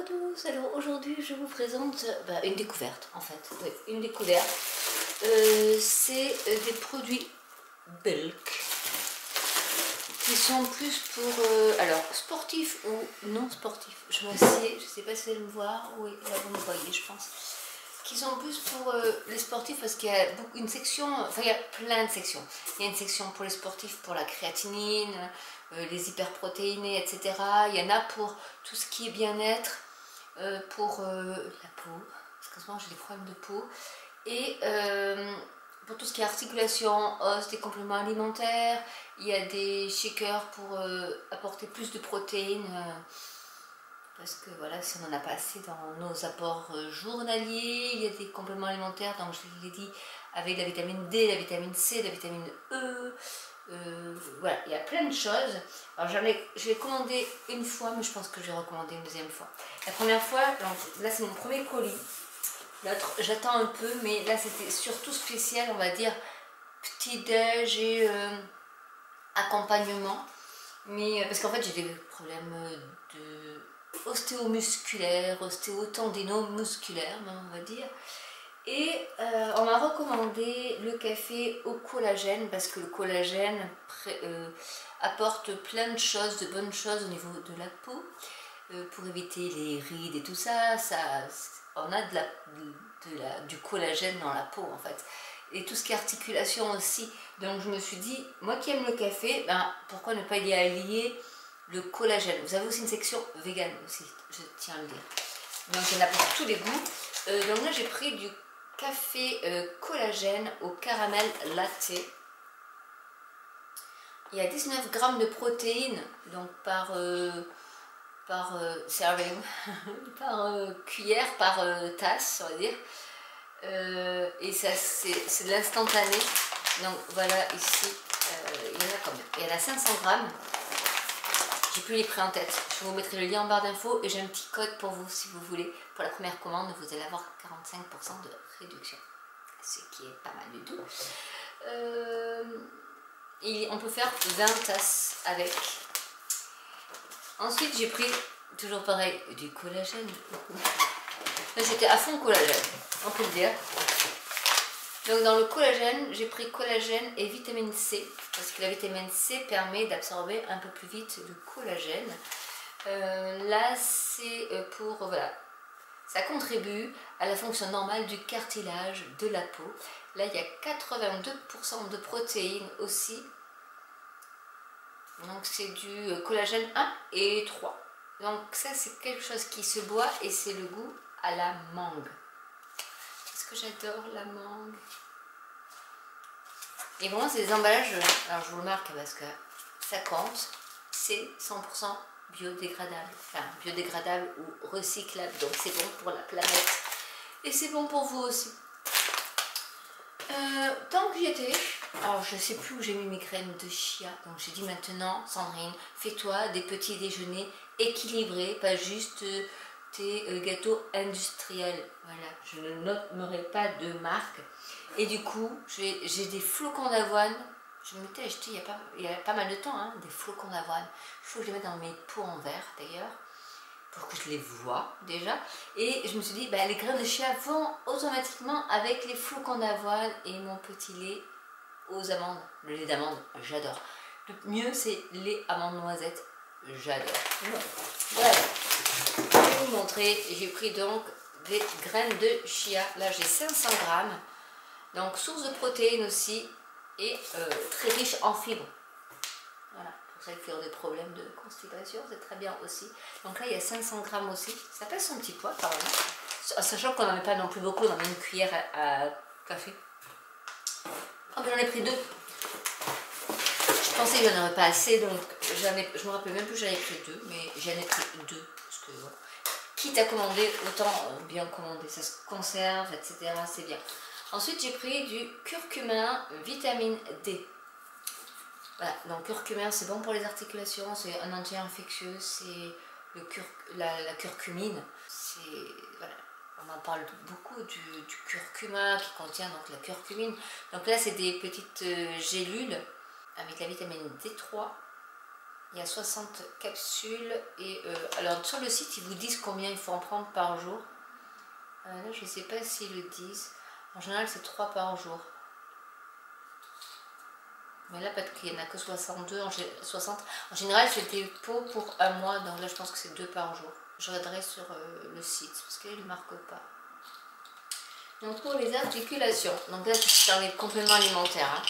tous, alors aujourd'hui je vous présente une découverte en fait, oui, une découverte. C'est des produits bulk qui sont plus pour alors sportifs ou non sportifs. Je m'assieds, je ne sais pas si vous allez me voir, oui là vous me voyez je pense. Qui sont plus pour les sportifs parce qu'il y a une section, enfin il y a plein de sections. Il y a une section pour les sportifs pour la créatinine, les hyperprotéinés, etc. Il y en a pour tout ce qui est bien-être, pour la peau, parce qu'en ce moment j'ai des problèmes de peau, et pour tout ce qui est articulation, os, des compléments alimentaires. Il y a des shakers pour apporter plus de protéines. Parce que voilà, si on n'en a pas assez dans nos apports journaliers, il y a des compléments alimentaires, donc je l'ai dit, avec la vitamine D, la vitamine C, la vitamine E, voilà, il y a plein de choses. Alors je l'ai commandé une fois, mais je pense que je vais recommander une deuxième fois. La première fois, donc, là c'est mon premier colis, l'autre j'attends un peu, mais là c'était surtout spécial, on va dire, petit-déj et accompagnement. Mais parce qu'en fait j'ai des problèmes de ostéomusculaire, ostéotendino-musculaire, on va dire. Et on m'a recommandé le café au collagène parce que le collagène apporte plein de choses, de bonnes choses au niveau de la peau pour éviter les rides et tout ça. On a du collagène dans la peau en fait. Et tout ce qui est articulation aussi. Donc je me suis dit, moi qui aime le café, pourquoi ne pas y allier le collagène. Vous avez aussi une section vegan aussi, je tiens à le dire. Donc il y en a pour tous les goûts. Donc là j'ai pris du café collagène au caramel latte. Il y a 19 grammes de protéines donc par serving, par cuillère, par tasse on va dire. Et ça c'est de l'instantané. Donc voilà ici, il y en a combien? Il y en a 500 grammes. J'ai plus les prix en tête. Je vous mettrai le lien en barre d'infos et j'ai un petit code pour vous si vous voulez. Pour la première commande, vous allez avoir 45% de réduction. Ce qui est pas mal du tout. Et on peut faire 20 tasses avec. Ensuite, j'ai pris, toujours pareil, du collagène. Là, j'étais à fond collagène, on peut le dire. Donc dans le collagène, j'ai pris collagène et vitamine C, parce que la vitamine C permet d'absorber un peu plus vite le collagène. Là, c'est pour, voilà, ça contribue à la fonction normale du cartilage de la peau. Là, il y a 82% de protéines aussi. Donc c'est du collagène 1 et 3. Donc ça, c'est quelque chose qui se boit et c'est le goût à la mangue. Que j'adore la mangue. Et vraiment c'est des emballages, alors je vous le marque parce que ça compte, c'est 100% biodégradable, enfin biodégradable ou recyclable, donc c'est bon pour la planète et c'est bon pour vous aussi. Tant que j'y étais, alors je sais plus où j'ai mis mes graines de chia, donc j'ai dit maintenant Sandrine, fais-toi des petits déjeuners équilibrés, pas juste tes gâteaux industriels. Voilà, je ne nommerai pas de marque. Et du coup, j'ai des flocons d'avoine. Je m'étais acheté il y a pas mal de temps, hein, des flocons d'avoine. Il faut que je les mette dans mes pots en verre d'ailleurs, pour que je les vois déjà. Et je me suis dit, les graines de chia vont automatiquement avec les flocons d'avoine et mon petit lait aux amandes. Le lait d'amande, j'adore. Le mieux, c'est lait amande noisette. J'adore. Voilà. Je vais vous montrer. J'ai pris donc des graines de chia. Là, j'ai 500 grammes. Donc, source de protéines aussi. Et très riche en fibres. Voilà. Pour celles qui ont des problèmes de constipation, c'est très bien aussi. Donc là, il y a 500 grammes aussi. Ça pèse son petit poids quand même. Sachant qu'on n'en met pas non plus beaucoup. On en met une cuillère à café. Oh, j'en ai pris 2. Je pensais que j'en aurais pas assez, donc je me rappelle même plus que j'en ai pris 2, mais j'en ai pris 2, parce que voilà. Quitte à commander, autant bien commander, ça se conserve, etc. C'est bien. Ensuite, j'ai pris du curcumin vitamine D. Voilà, donc curcumin, c'est bon pour les articulations, c'est un anti-infectieux, c'est la curcumine. Voilà, on en parle beaucoup du curcuma qui contient donc la curcumine. Donc là, c'est des petites gélules avec la vitamine D3 Il y a 60 capsules et alors sur le site ils vous disent combien il faut en prendre par jour. Là je ne sais pas s'ils le disent. En général c'est 3 par jour. Mais là peut-être qu'il n'y en a que 62, 60. En général c'est des pots pour un mois, donc là je pense que c'est 2 par jour. Je regarderai sur le site parce qu'il ne marque pas. Donc pour les articulations, donc là c'est dans les compléments alimentaires.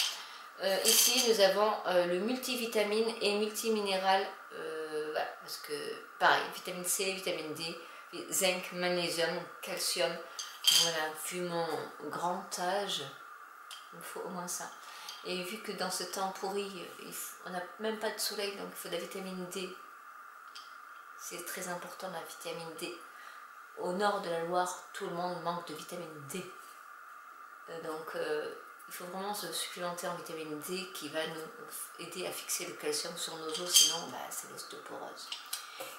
Ici nous avons le multivitamine et multiminéral, voilà, parce que pareil, vitamine C, vitamine D, zinc, magnésium, calcium, voilà, vu mon grand âge, il me faut au moins ça. Et vu que dans ce temps pourri, on n'a même pas de soleil, donc il faut de la vitamine D. C'est très important la vitamine D. Au nord de la Loire, tout le monde manque de vitamine D. Donc il faut vraiment se supplémenter en vitamine D qui va nous aider à fixer le calcium sur nos os, sinon bah, c'est l'ostéoporose.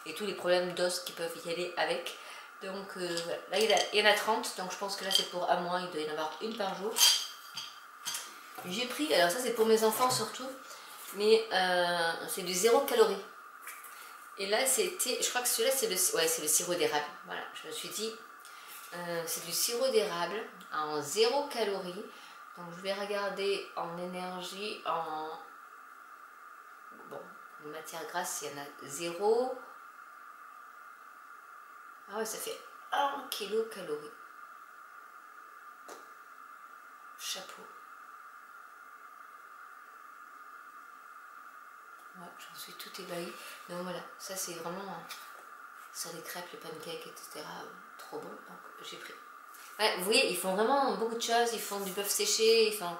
Et tous les problèmes d'os qui peuvent y aller avec. Donc voilà. Là il y en a 30, donc je pense que là c'est pour un mois, il doit y en avoir une par jour. J'ai pris, alors ça c'est pour mes enfants surtout, mais c'est du 0 calorie. Et là c'était, je crois que celui-là c'est le sirop d'érable. Voilà, je me suis dit, c'est du sirop d'érable en 0 calorie. Donc je vais regarder en énergie, en matière grasse, il y en a 0. Ah ouais, ça fait 1 kilocalorie. Chapeau. Ouais, j'en suis tout ébahie. Donc voilà, ça c'est vraiment sur les crêpes, les pancakes, etc. Trop bon, donc j'ai pris. Ouais, vous voyez, ils font vraiment beaucoup de choses, ils font du bœuf séché, ils font...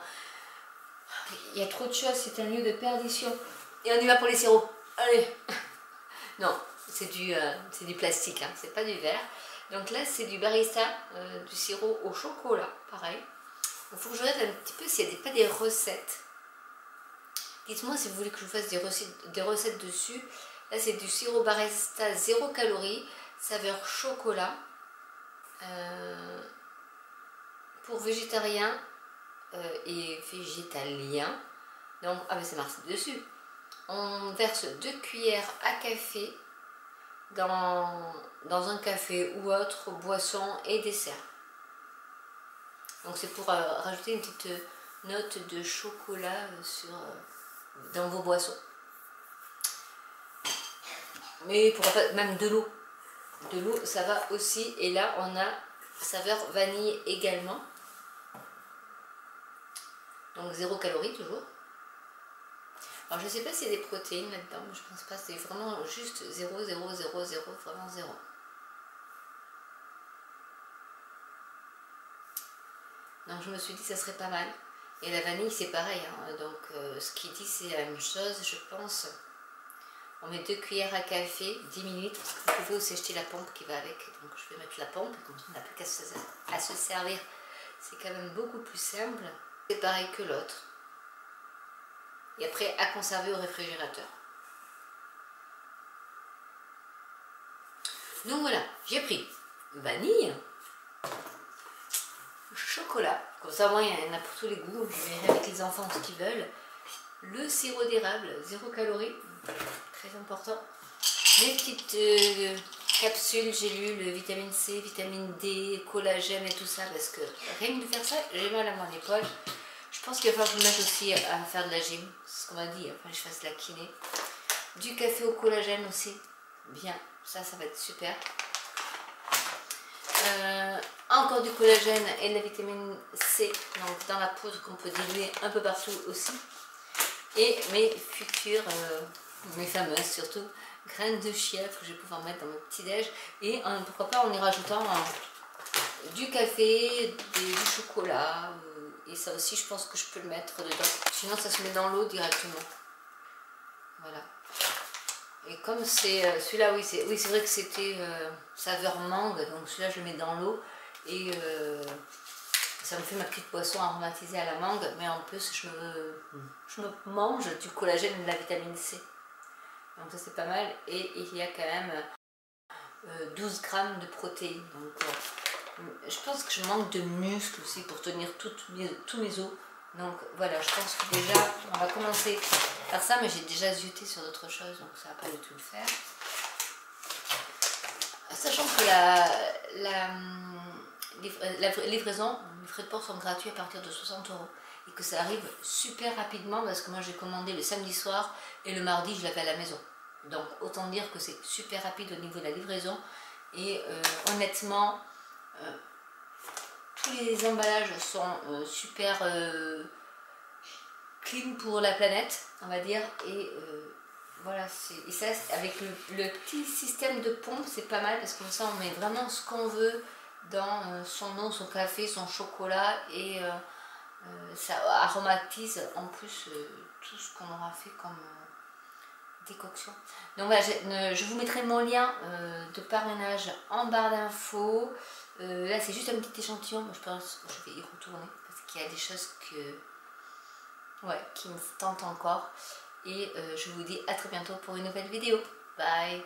Il y a trop de choses, c'est un lieu de perdition. Et on y va pour les sirops. Allez. Non, c'est du plastique, hein, c'est pas du verre. Donc là, c'est du barista, du sirop au chocolat, pareil. Il faut que je regarde un petit peu s'il n'y a pas des recettes. Dites-moi si vous voulez que je vous fasse des recettes dessus. Là, c'est du sirop barista 0 calories, saveur chocolat. Pour végétariens et végétaliens. Donc, ah ben c'est marqué dessus. On verse 2 cuillères à café dans un café ou autre, boisson et dessert. Donc c'est pour rajouter une petite note de chocolat dans vos boissons. Mais pourquoi pas même de l'eau. De l'eau ça va aussi. Et là on a saveur vanille également. Donc 0 calories toujours. Alors je ne sais pas s'il y a des protéines là-dedans, mais je pense pas, c'est vraiment juste 0, 0, 0, 0, vraiment 0. Donc je me suis dit que ça serait pas mal. Et la vanille c'est pareil, hein. Donc ce qu'il dit c'est la même chose, je pense. On met 2 cuillères à café, 10 minutes, parce que vous pouvez aussi acheter la pompe qui va avec. Donc je vais mettre la pompe, comme on n'a plus qu'à se servir. C'est quand même beaucoup plus simple. C'est pareil que l'autre. Et après à conserver au réfrigérateur. Donc voilà, j'ai pris vanille, chocolat, comme ça moi il y en a pour tous les goûts, je verrai avec les enfants ce qu'ils veulent. Le sirop d'érable, 0 calories, très important. Les petites capsules, gélules, vitamine C, vitamine D, collagène et tout ça, parce que rien que de faire ça, j'ai mal à mon épaule. Je pense qu'il va falloir que je me mette aussi à faire de la gym, c'est ce qu'on m'a dit, enfin je fasse de la kiné. Du café au collagène aussi, bien, ça va être super. Encore du collagène et de la vitamine C, donc dans la poudre qu'on peut diluer un peu partout aussi. Et mes futures, mes fameuses surtout, graines de chia que je vais pouvoir mettre dans mon petit-déj. Et pourquoi pas en y rajoutant du café, du chocolat. Et ça aussi, je pense que je peux le mettre dedans. Sinon, ça se met dans l'eau directement. Voilà. Et comme c'est celui-là, oui, c'est vrai que c'était saveur mangue. Donc celui-là, je le mets dans l'eau. Et ça me fait ma petite boisson aromatisée à la mangue. Mais en plus, je me mange du collagène et de la vitamine C. Donc ça, c'est pas mal. Et il y a quand même 12 grammes de protéines. Donc je pense que je manque de muscles aussi pour tenir tous mes os. Donc voilà, je pense que déjà, on va commencer faire ça, mais j'ai déjà zioté sur d'autres choses, donc ça va pas du tout le faire. Sachant que la livraison, les frais de port sont gratuits à partir de 60 € et que ça arrive super rapidement parce que moi j'ai commandé le samedi soir et le mardi je l'avais à la maison. Donc autant dire que c'est super rapide au niveau de la livraison et honnêtement tous les emballages sont super clean pour la planète, on va dire, et voilà, et ça avec le petit système de pompe c'est pas mal parce que comme ça on met vraiment ce qu'on veut dans son eau, son café, son chocolat et ça aromatise en plus tout ce qu'on aura fait comme décoction. Donc voilà, je vous mettrai mon lien de parrainage en barre d'infos. Là c'est juste un petit échantillon, je pense que je vais y retourner parce qu'il y a des choses qui me tentent encore. Et je vous dis à très bientôt pour une nouvelle vidéo. Bye!